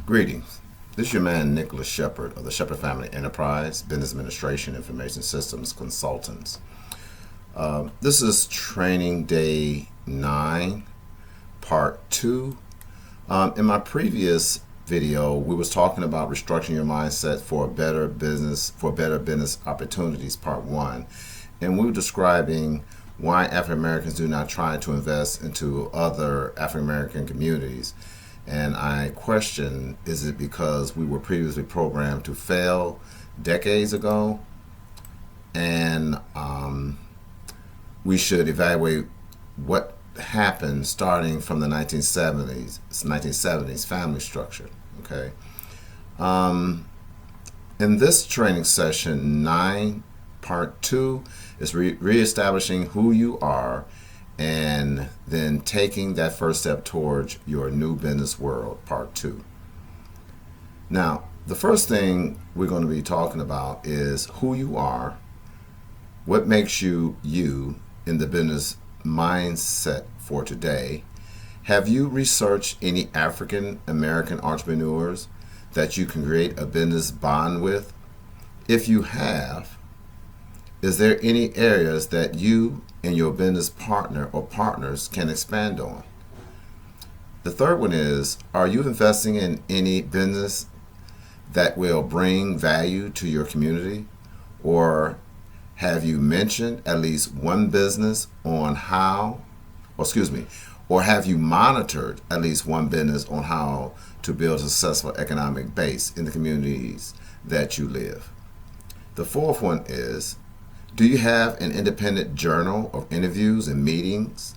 Greetings. This is your man Nicholas Shephard of the Shephard Family Enterprise, Business Administration Information Systems Consultants. This is training day 9, part 2. In my previous video, we was talking about restructuring your mindset for better business opportunities, part 1. And we were describing why African Americans do not try to invest into other African American communities. And I question, is it because we were previously programmed to fail decades ago? And we should evaluate what happened starting from the 1970s family structure. Okay. In this training session 9, part 2 is reestablishing who you are and then taking that first step towards your new business world, part 2. Now, the first thing we're going to be talking about is who you are, what makes you you in the business mindset for today. Have you researched any African American entrepreneurs that you can create a business bond with? If you have, is there any areas that you and your business partner or partners can expand on? The third one is, are you investing in any business that will bring value to your community? Or have you mentioned at least one business on or have you monitored at least one business on how to build a successful economic base in the communities that you live? The fourth one is, do you have an independent journal of interviews and meetings?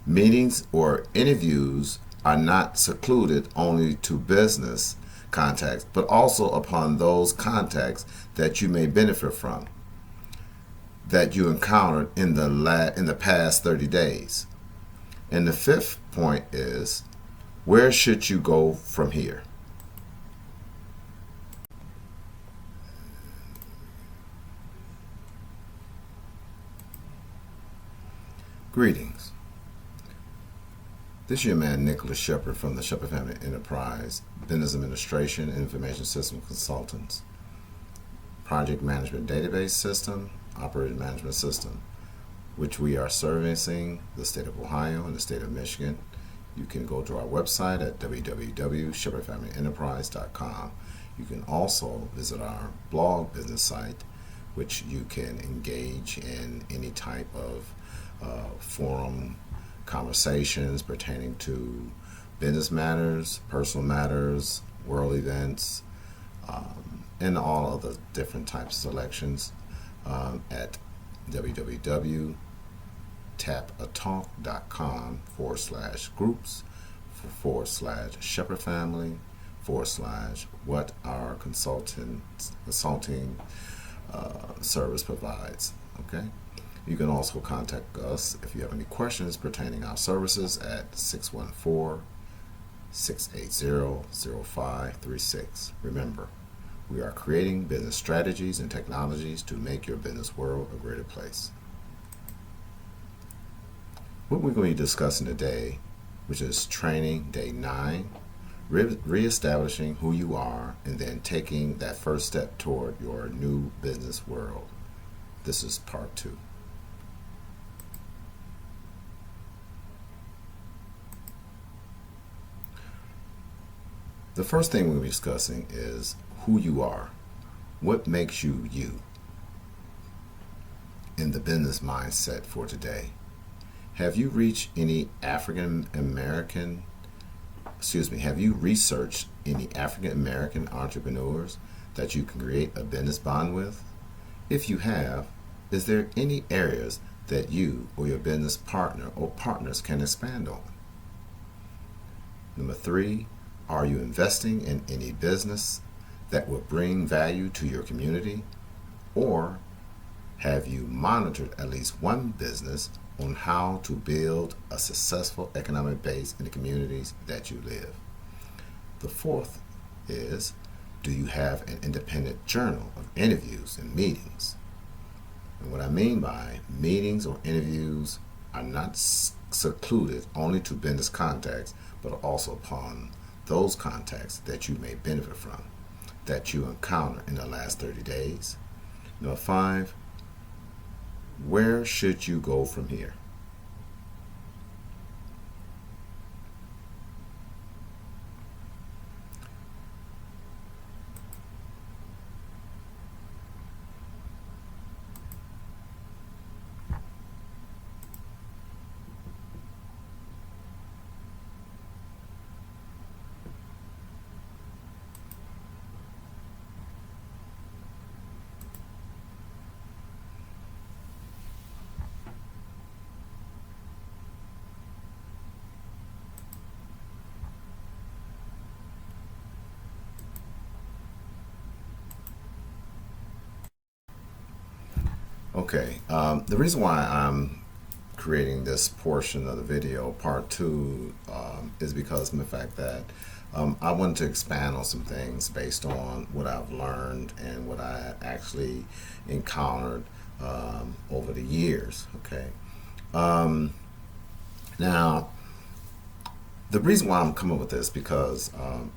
Meetings or interviews are not secluded only to business contacts, but also upon those contacts that you may benefit from, that you encountered in the past 30 days. And the fifth point is, where should you go from here? Greetings. This is your man Nicholas Shephard from the Shephard Family Enterprise, Business Administration and Information System Consultants, Project Management Database System, Operating Management System, which we are servicing the state of Ohio and the state of Michigan. You can go to our website at www.shepherdfamilyenterprise.com. You can also visit our blog business site, which you can engage in any type of forum conversations pertaining to business matters, personal matters, world events, and all of the different types of selections at www.tapatalk.com/groups/Shepherd Family /what our consulting service provides. Okay. You can also contact us if you have any questions pertaining our services at 614-680-0536. Remember, we are creating business strategies and technologies to make your business world a greater place. What we're going to be discussing today, which is training day 9, reestablishing who you are and then taking that first step toward your new business world. This is part 2. The first thing we'll be discussing is who you are. What makes you you in the business mindset for today? Have you reached any have you researched any African American entrepreneurs that you can create a business bond with? If you have, is there any areas that you or your business partner or partners can expand on? Number 3, are you investing in any business that will bring value to your community? Or have you monitored at least one business on how to build a successful economic base in the communities that you live? The fourth is, do you have an independent journal of interviews and meetings? And what I mean by meetings or interviews are not secluded only to business contacts, but also upon those contacts that you may benefit from, that you encounter in the last 30 days. Number 5, where should you go from here? Okay, the reason why I'm creating this portion of the video, part 2, is because of the fact that I wanted to expand on some things based on what I've learned and what I actually encountered over the years. Okay, now the reason why I'm coming with this because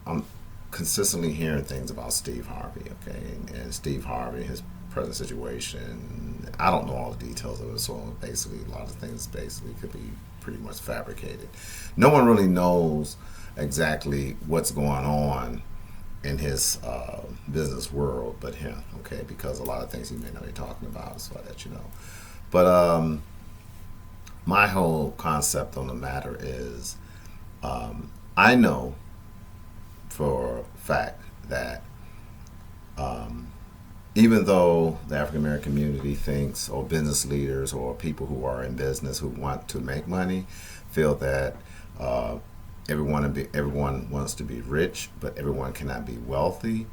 I'm consistently hearing things about Steve Harvey. Okay, and Steve Harvey, his present situation, I don't know all the details of it, so basically a lot of things basically could be pretty much fabricated. No one really knows exactly what's going on in his business world but him, okay, because a lot of things he may not be talking about, so I let you know. But my whole concept on the matter is I know for a fact that even though the African American community thinks, or business leaders or people who are in business who want to make money feel that everyone wants to be rich, but everyone cannot be wealthy.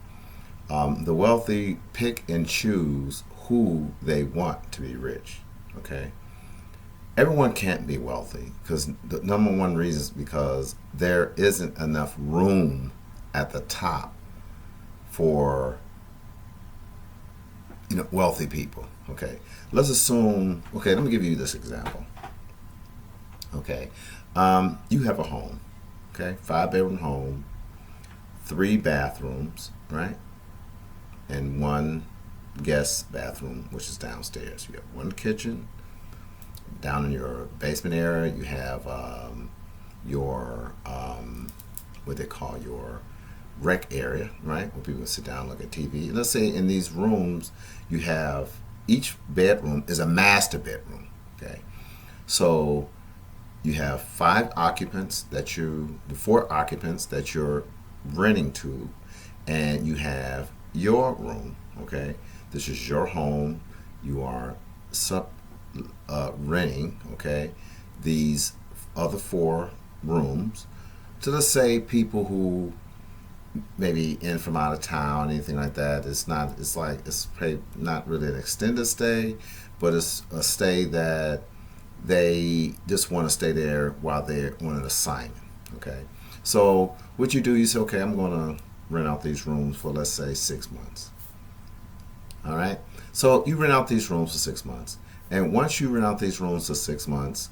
The wealthy pick and choose who they want to be rich. Okay, everyone can't be wealthy because the number one reason is because there isn't enough room at the top for wealthy people. Okay, let's assume, okay, let me give you this example. Okay, you have a home, okay, 5-bedroom home, 3 bathrooms, right, and 1 guest bathroom, which is downstairs. You have 1 kitchen. Down in your basement area, you have your what they call your rec area, right, where people sit down and look at TV. And let's say in these rooms, you have each bedroom is a master bedroom. Okay, so you have 4 occupants that you're renting to, and you have your room. Okay, this is your home. You are renting, okay, these other 4 rooms to, let's say, people who maybe in from out of town, anything like that. It's not really an extended stay, but it's a stay that they just want to stay there while they're on an assignment. Okay, so what you do, you say, okay, I'm going to rent out these rooms for, let's say, 6 months. All right, so you rent out these rooms for 6 months, and once you rent out these rooms for 6 months,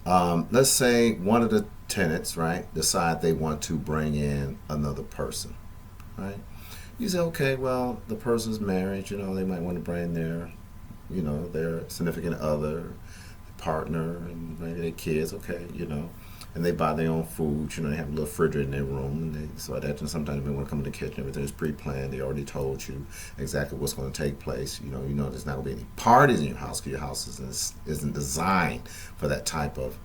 let's say one of the tenants, right, decide they want to bring in another person, right? You say, okay, well, the person's married, they might want to bring their significant other, partner, and maybe their kids, okay, and they buy their own food, they have a little refrigerator in their room, and sometimes they want to come in the kitchen, everything's pre-planned, they already told you exactly what's going to take place, there's not going to be any parties in your house because your house isn't designed for that type of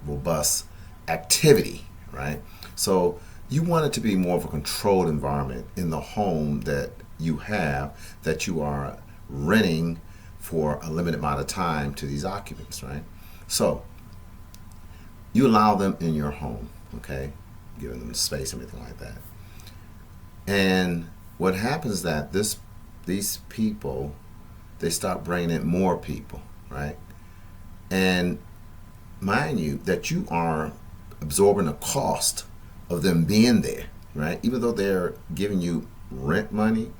robust activity, right? So you want it to be more of a controlled environment in the home that you have, that you are renting for a limited amount of time to these occupants, right? So you allow them in your home, okay, giving them space, everything like that. And what happens is that these people, they start bringing in more people, right? And mind you that you are absorbing the cost of them being there, right? Even though they're giving you rent money,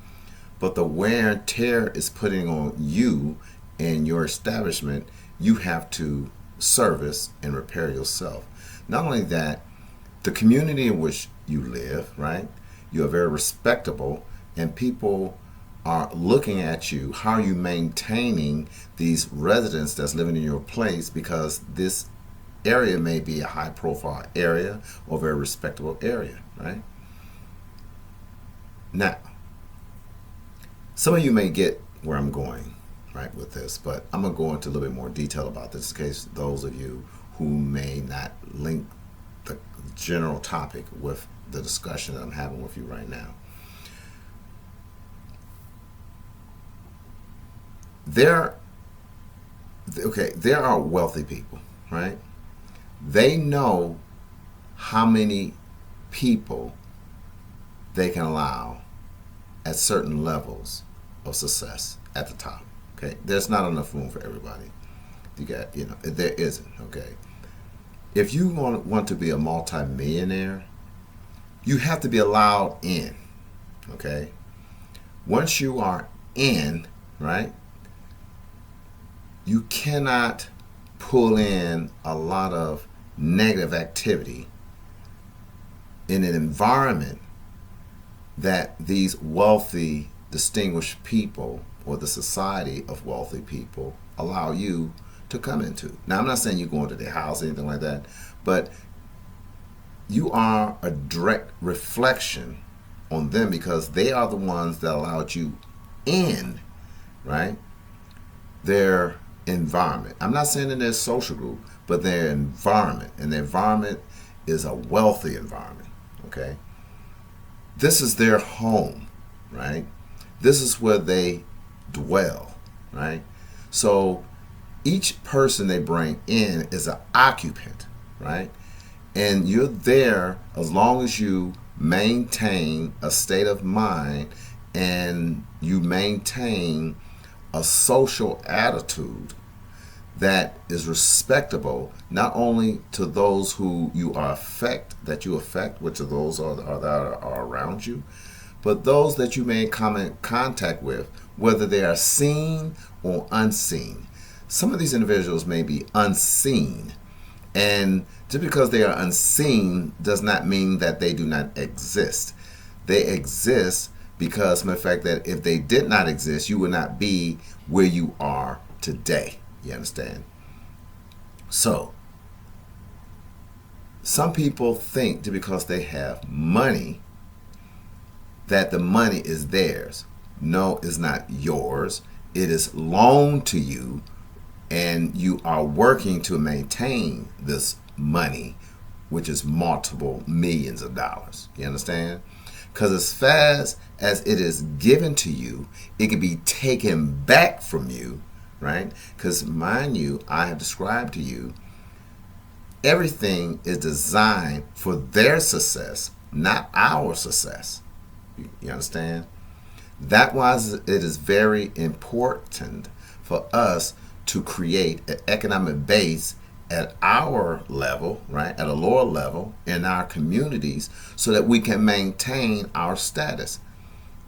but the wear and tear is putting on you and your establishment, you have to service and repair yourself. Not only that, the community in which you live, right? You are very respectable, and people are looking at you. How are you maintaining these residents that's living in your place? Because this area may be a high profile area or very respectable area, right? Now, some of you may get where I'm going, right, with this, but I'm going to go into a little bit more detail about this in case those of you who may not link the general topic with the discussion that I'm having with you right now. There are wealthy people, right? They know how many people they can allow at certain levels of success at the top. Okay, there's not enough room for everybody. There isn't. Okay, if you want to be a multi-millionaire, you have to be allowed in. Okay, once you are in, right, you cannot pull in a lot of negative activity in an environment that these wealthy, distinguished people or the society of wealthy people allow you to come into. Now, I'm not saying you go into their house or anything like that, but you are a direct reflection on them because they are the ones that allowed you in, right, their environment. I'm not saying in their social group, but their environment. And their environment is a wealthy environment, okay? This is their home, right? This is where they dwell, right? So each person they bring in is an occupant, right? And you're there as long as you maintain a state of mind and you maintain a social attitude that is respectable, not only to those who you affect, which are those that are around you, but those that you may come in contact with, whether they are seen or unseen. Some of these individuals may be unseen, and just because they are unseen does not mean that they do not exist. They exist because of the fact that if they did not exist, you would not be where you are today. You understand? So, some people think that because they have money, that the money is theirs. No, it's not yours. It is loaned to you, and you are working to maintain this money, which is multiple millions of dollars. You understand? Because as fast as it is given to you, it can be taken back from you, right? Because mind you, I have described to you, everything is designed for their success, not our success. You understand? That was, it is very important for us to create an economic base at our level, right, at a lower level in our communities so that we can maintain our status.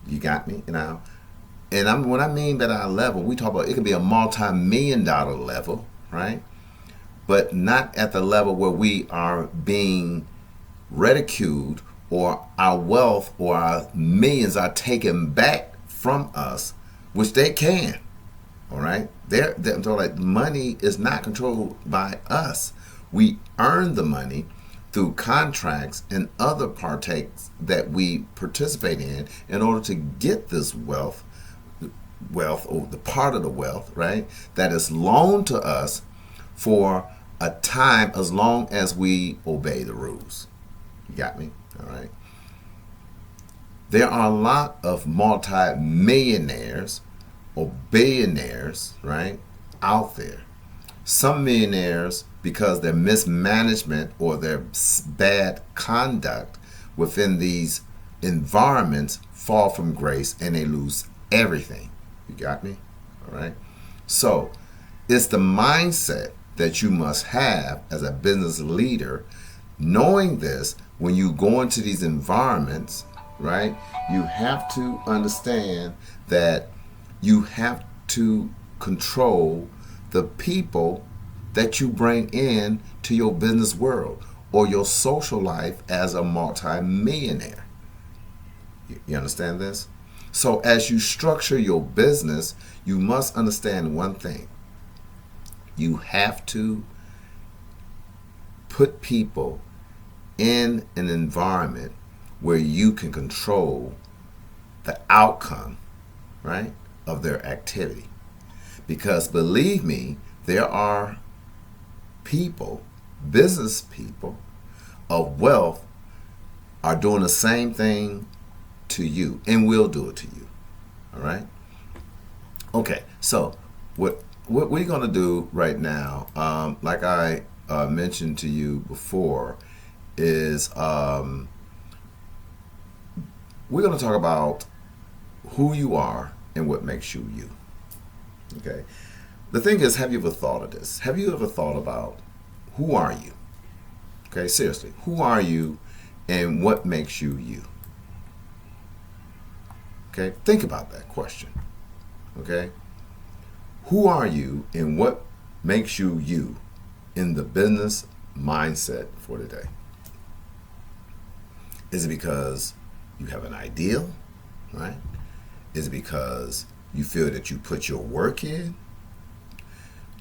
You got me? And what I mean by our level, we talk about it could be a multi-million-dollar level, right? But not at the level where we are being ridiculed or our wealth or our millions are taken back from us, which they can. All right? So like money is not controlled by us. We earn the money through contracts and other partakes that we participate in order to get this wealth or the part of the wealth, right, that is loaned to us for a time as long as we obey the rules. You got me? All right. There are a lot of multi-millionaires or billionaires, right, out there. Some millionaires, because their mismanagement or their bad conduct within these environments, fall from grace and they lose everything. You got me? All right. So it's the mindset that you must have as a business leader, knowing this when you go into these environments, right? You have to understand that you have to control the people that you bring in to your business world, or your social life as a multi-millionaire. You understand this? So as you structure your business, you must understand one thing. You have to put people in an environment where you can control the outcome, right, of their activity. Because believe me, there are people, business people of wealth are doing the same thing to you and will do it to you. All right? Okay, so what we're going to do right now, like I mentioned to you before, is we're going to talk about who you are and what makes you you. Okay? The thing is, have you ever thought of this? Have you ever thought about who are you? Okay, seriously, who are you and what makes you you? Okay, think about that question. Okay? Who are you and what makes you you in the business mindset for today? Is it because you have an ideal, right? Is it because you feel that you put your work in?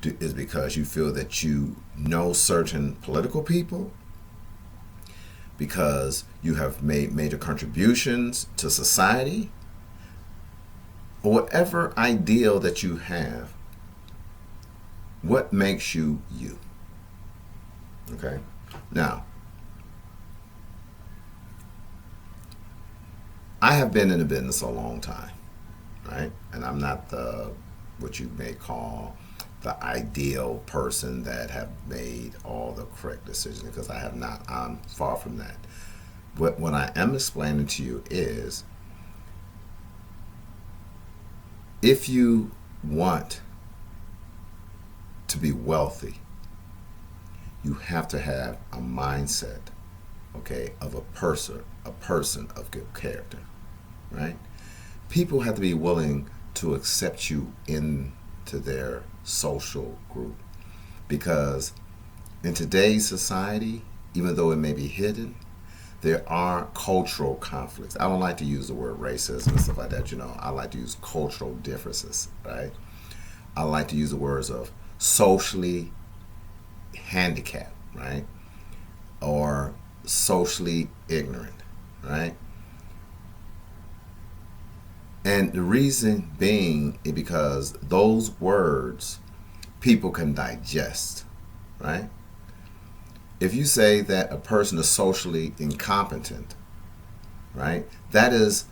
Is it because you feel that you know certain political people? Because you have made major contributions to society? Or whatever ideal that you have, what makes you you? Okay? Now, I have been in the business a long time, right? And I'm not what you may call the ideal person that have made all the correct decisions, because I have not. I'm far from that. But what I am explaining to you is, if you want to be wealthy, you have to have a mindset, okay, of a person of good character, right? People have to be willing to accept you into their social group, because in today's society, even though it may be hidden, there are cultural conflicts. I don't like to use the word racism and stuff like that, you know. I like to use cultural differences, right? I like to use the words of socially handicapped, right? Or socially ignorant, right? And the reason being is because those words people can digest, right? If you say that a person is socially incompetent, right, that is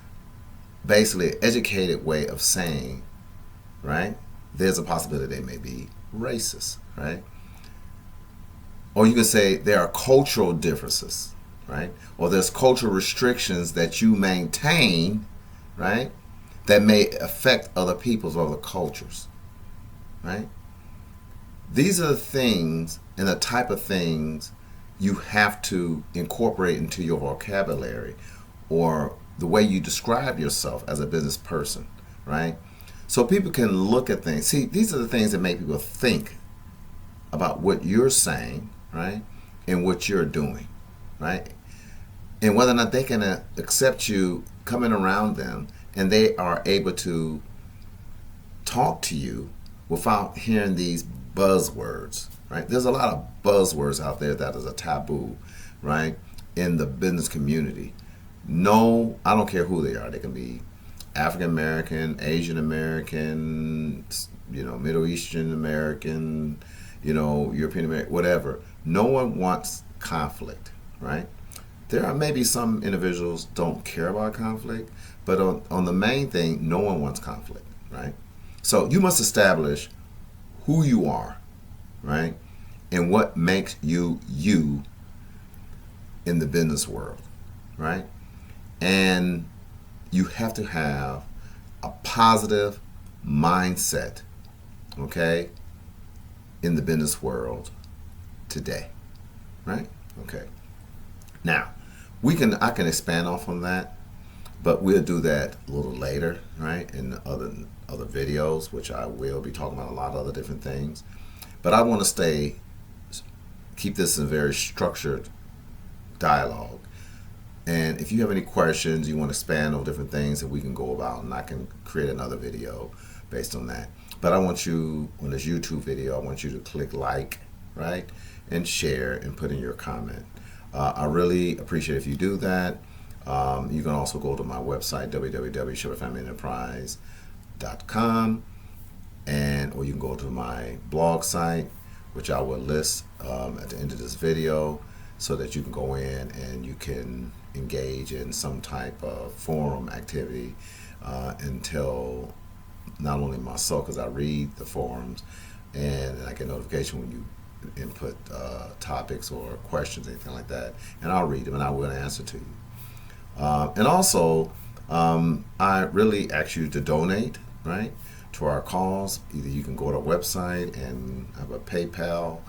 basically an educated way of saying, right, there's a possibility they may be racist, right? Or you can say there are cultural differences, right? Or there's cultural restrictions that you maintain, right, that may affect other people's or other cultures, right? These are the things and the type of things you have to incorporate into your vocabulary or the way you describe yourself as a business person, right? So people can look at things. See, these are the things that make people think about what you're saying, right, and what you're doing, right? And whether or not they can accept you coming around them and they are able to talk to you without hearing these buzzwords, right? There's a lot of buzzwords out there that is a taboo, right, in the business community. No, I don't care who they are. They can be African American, Asian American, you know, Middle Eastern American, you know, European American, whatever. No one wants conflict, right? There are maybe some individuals don't care about conflict, but on the main thing, no one wants conflict, right? So you must establish who you are, right? And what makes you you in the business world, right? And you have to have a positive mindset, okay, in the business world today, right? Okay. Now, I can expand off on that, but we'll do that a little later, right? In other videos, which I will be talking about a lot of other different things. But I want to keep this in a very structured dialogue. And if you have any questions, you want to expand on different things that we can go about, and I can create another video based on that. But I want you, on this YouTube video, I want you to click like, right, and share and put in your comment. I really appreciate if you do that. You can also go to my website, www.shephardfamilyenterprise.com, or you can go to my blog site, which I will list at the end of this video, so that you can go in and you can engage in some type of forum activity and tell not only myself, because I read the forums and I get notification when you input topics or questions, anything like that, and I'll read them and I will answer to you. And also, I really ask you to donate, right, to our cause. Either you can go to our website and have a PayPal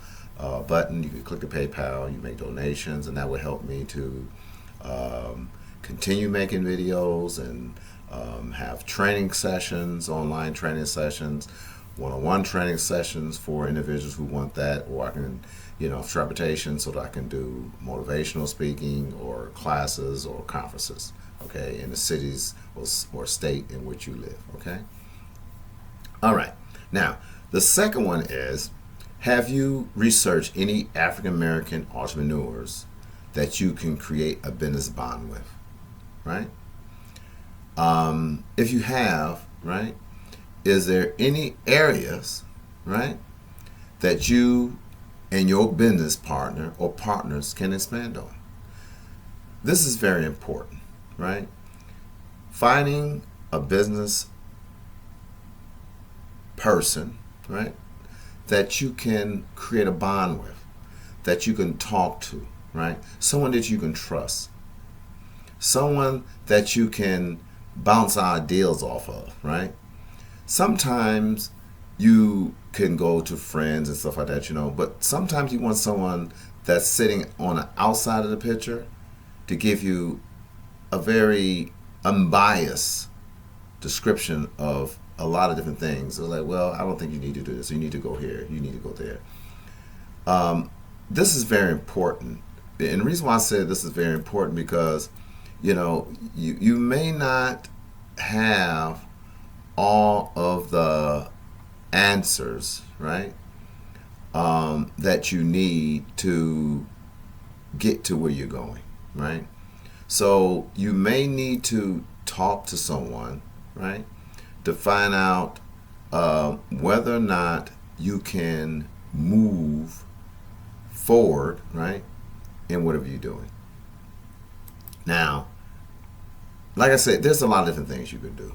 button. You can click the PayPal, you make donations, and that will help me to continue making videos and have training sessions, online training sessions, one-on-one training sessions for individuals who want that, or I can, interpretation, so that I can do motivational speaking or classes or conferences, okay, in the cities or state in which you live, okay? All right. Now, the second one is, have you researched any African American entrepreneurs that you can create a business bond with, right? If you have, right, is there any areas, right, that you and your business partner or partners can expand on? This is very important, right? Finding a business person, right, that you can create a bond with, that you can talk to, right? Someone that you can trust. Someone that you can bounce ideas off of, right? Sometimes you can go to friends and stuff like that, but sometimes you want someone that's sitting on the outside of the picture to give you a very unbiased description of a lot of different things. It's like, well, I don't think you need to do this. You need to go here. You need to go there. This is very important. And the reason why I said this is very important, because, you may not have all of the answers, right, that you need to get to where you're going, right? So you may need to talk to someone, right, to find out whether or not you can move forward, right, in whatever you're doing. Now, like I said, there's a lot of different things you can do,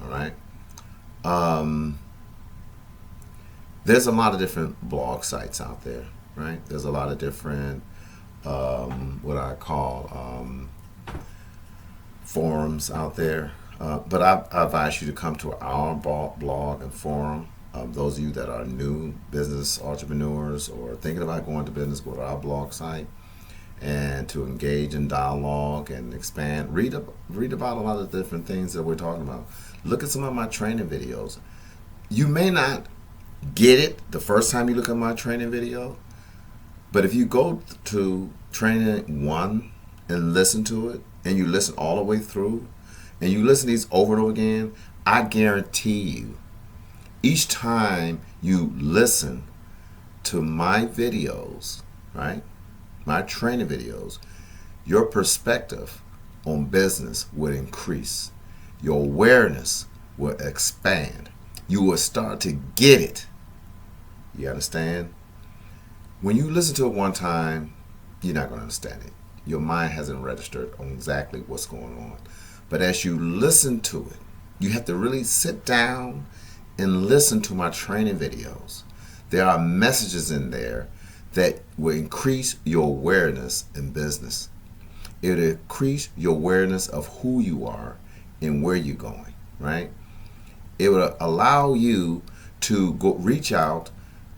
all right? There's a lot of different blog sites out there, right? There's a lot of different, what I call forums out there. But I advise you to come to our blog and forum. Those of you that are new business entrepreneurs or thinking about going to business, go to our blog site and to engage in dialogue and expand. Read about a lot of different things that we're talking about. Look at some of my training videos. You may not get it the first time you look at my training video, but if you go to training 1 and listen to it, and you listen all the way through, and you listen to these over and over again, I guarantee you, each time you listen to my videos, right, my training videos, your perspective on business will increase. Your awareness will expand. You will start to get it. You understand? When you listen to it one time, you're not going to understand it. Your mind hasn't registered on exactly what's going on. But as you listen to it, you have to really sit down and listen to my training videos. There are messages in there that will increase your awareness in business. It will increase your awareness of who you are and where you're going, right? It will allow you to go reach out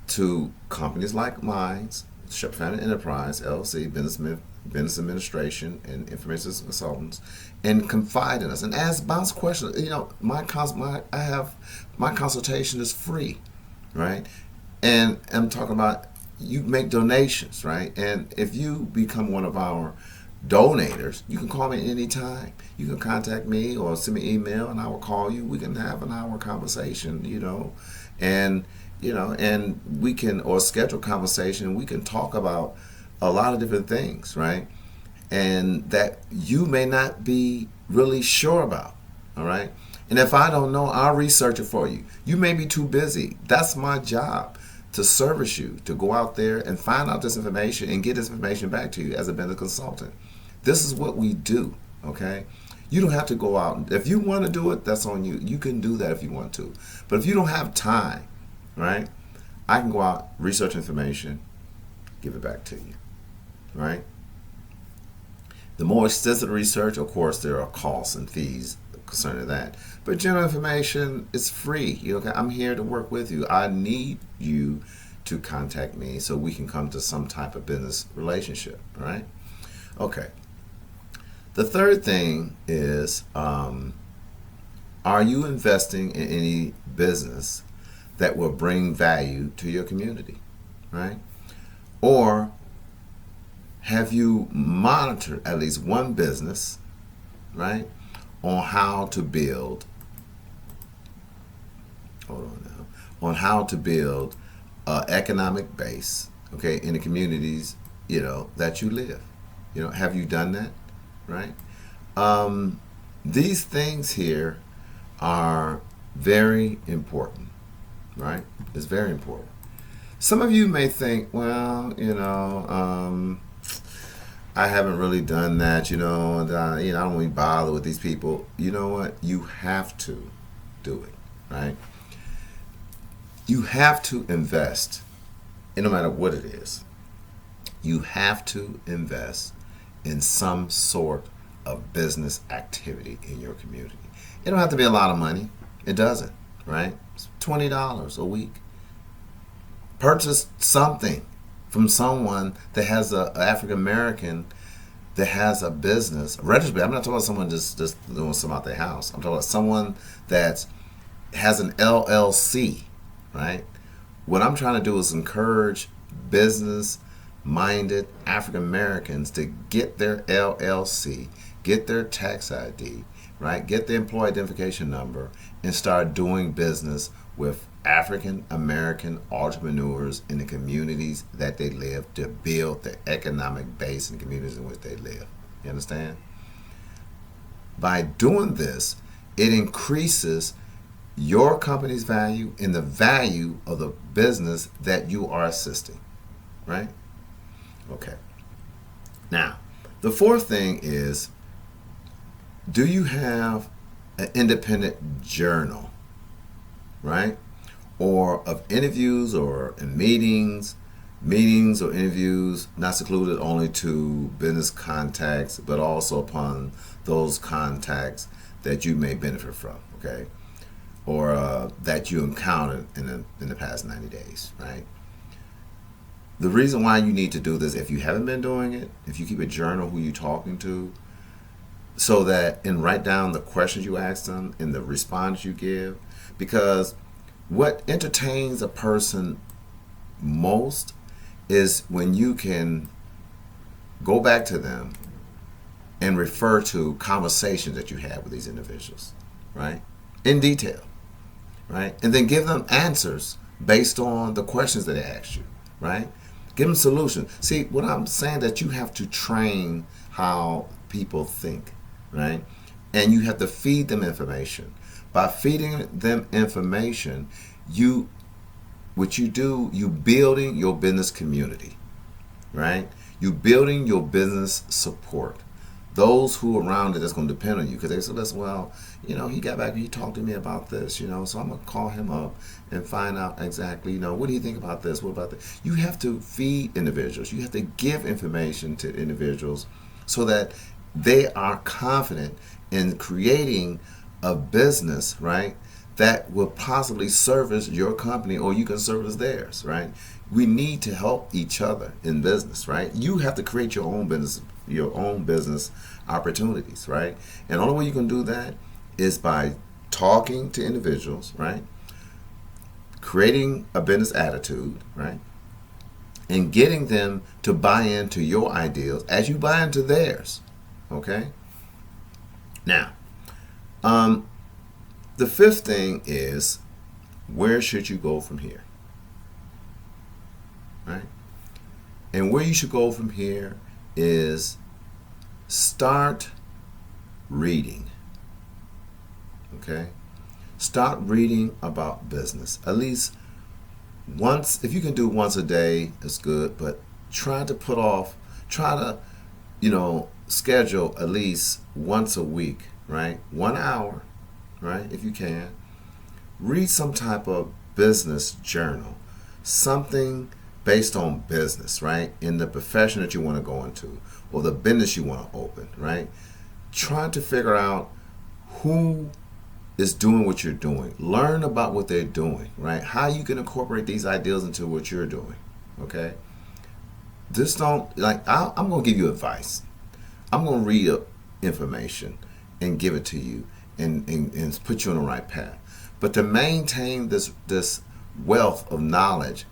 to companies like mine, Shephard Family Enterprise, LLC, Business Administration, and Information System Consultants, and confide in us and bounce questions. My consultation is free, right? And I'm talking about, you make donations, right? And if you become one of our donators, you can call me anytime. You can contact me or send me an email, and I will call you. We can have an hour conversation, and and we can, or schedule conversation. We can talk about a lot of different things, right? And that you may not be really sure about, all right? And if I don't know, I'll research it for you. You may be too busy. That's my job, to service you, to go out there and find out this information and get this information back to you as a business consultant. This is what we do, okay? You don't have to go out. If you want to do it, that's on you. You can do that if you want to. But if you don't have time, right, I can go out, research information, give it back to you, right? The more extensive research, of course, there are costs and fees concerning that. But general information is free. Okay? I'm here to work with you. I need you to contact me so we can come to some type of business relationship. All right? Okay. The third thing is, are you investing in any business that will bring value to your community? Right? Or have you monitored at least one business, right, on how to build, on how to build an economic base, okay, in the communities, that you live? Have you done that, right? These things here are very important, right? It's very important. Some of you may think, well, I haven't really done that, and I don't really bother with these people. You know what? You have to do it, right? You have to invest, and no matter what it is. You have to invest in some sort of business activity in your community. It don't have to be a lot of money. It doesn't, right? It's $20 a week. Purchase something from someone that has a African American that has a business registered. I'm not talking about someone just doing something out their house. I'm talking about someone that has an LLC, right? What I'm trying to do is encourage business-minded African Americans to get their LLC, get their tax ID, right? Get the employee identification number, and start doing business with African American entrepreneurs in the communities that they live, to build the economic base in the communities in which they live. You understand? By doing this, it increases your company's value and the value of the business that you are assisting, right? Okay. Now, the fourth thing is, do you have an independent journal, right? Or of interviews or in meetings or interviews, not secluded only to business contacts, but also upon those contacts that you may benefit from, okay? Or that you encountered in the past 90 days, right? The reason why you need to do this, if you haven't been doing it, if you keep a journal who you're talking to, so that, and write down the questions you ask them and the response you give, because what entertains a person most is when you can go back to them and refer to conversations that you had with these individuals, right? In detail, right? And then give them answers based on the questions that they asked you, right? Give them solutions. See, what I'm saying, that you have to train how people think, right? And you have to feed them information. By feeding them information, what you do, you building your business community, right? You building your business support. Those who are around it that's going to depend on you, because they say, listen, well, he got back and he talked to me about this, so I'm going to call him up and find out exactly, what do you think about this? What about that? You have to feed individuals. You have to give information to individuals so that they are confident in creating a business, right, that will possibly service your company, or you can service theirs, right? We need to help each other in business, right? You have to create your own business opportunities, right? And the only way you can do that is by talking to individuals, right? Creating a business attitude, right? and getting them to buy into your ideals as you buy into theirs. Okay? Now, the fifth thing is, where should you go from here? Right? And where you should go from here is start reading. Okay? Start reading about business. At least once, if you can do once a day, it's good, but try to schedule at least once a week, right? 1 hour, right? If you can. Read some type of business journal, something based on business, right? In the profession that you want to go into or the business you want to open, right? Try to figure out who is doing what you're doing. Learn about what they're doing, right? How you can incorporate these ideas into what you're doing, okay? Just don't, I'm going to give you advice. I'm going to read up information and give it to you and put you on the right path. But to maintain this wealth of knowledge,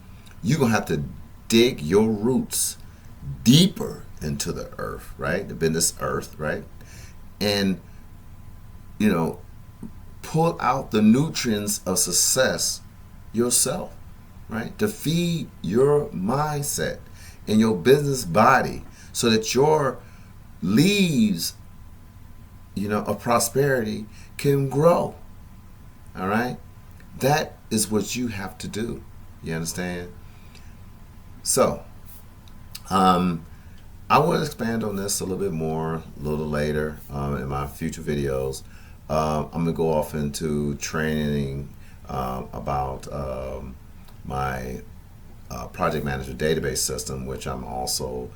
you're going to have to dig your roots deeper into the earth, right? The business earth, right? And, pull out the nutrients of success yourself, right? To feed your mindset and your business body so that your leaves, of prosperity can grow. All right? That is what you have to do. You understand? So, I will expand on this a little bit more a little later in my future videos. I'm going to go off into training about my project manager database system, which I'm also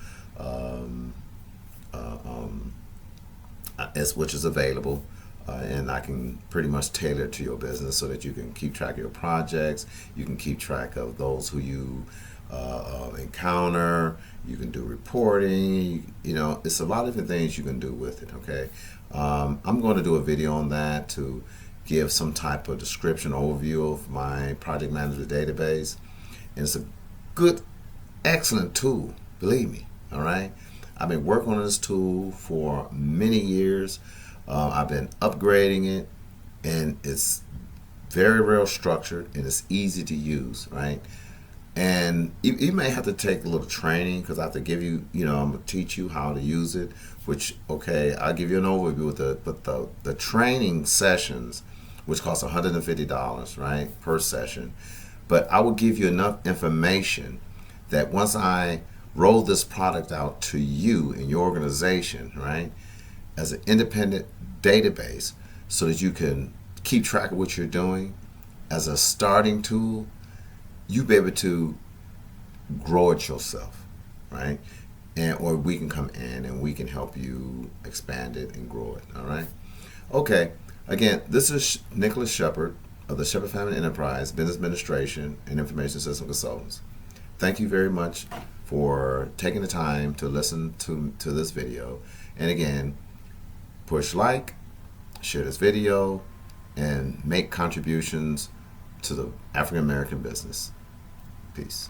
which is available, and I can pretty much tailor it to your business so that you can keep track of your projects. You can keep track of those who you encounter. You can do reporting. It's a lot of different things you can do with it. Okay. I'm going to do a video on that to give some type of description overview of my project manager database. And it's a good, excellent tool, believe me. All right. I've been working on this tool for many years. I've been upgrading it, and it's very well structured and it's easy to use, right? And you may have to take a little training because I have to give you, I'm going to teach you how to use it, which, okay, I'll give you an overview with the training sessions, which cost $150, right, per session. But I will give you enough information that once I roll this product out to you in your organization, right, as an independent database so that you can keep track of what you're doing as a starting tool, you be able to grow it yourself, right? Or we can come in and we can help you expand it and grow it, all right? Okay, again, this is Nicholas Shephard of the Shephard Family Enterprise, Business Administration, and Information System Consultants. Thank you very much for taking the time to listen to this video. And again, push like, share this video, and make contributions to the African American business. Peace.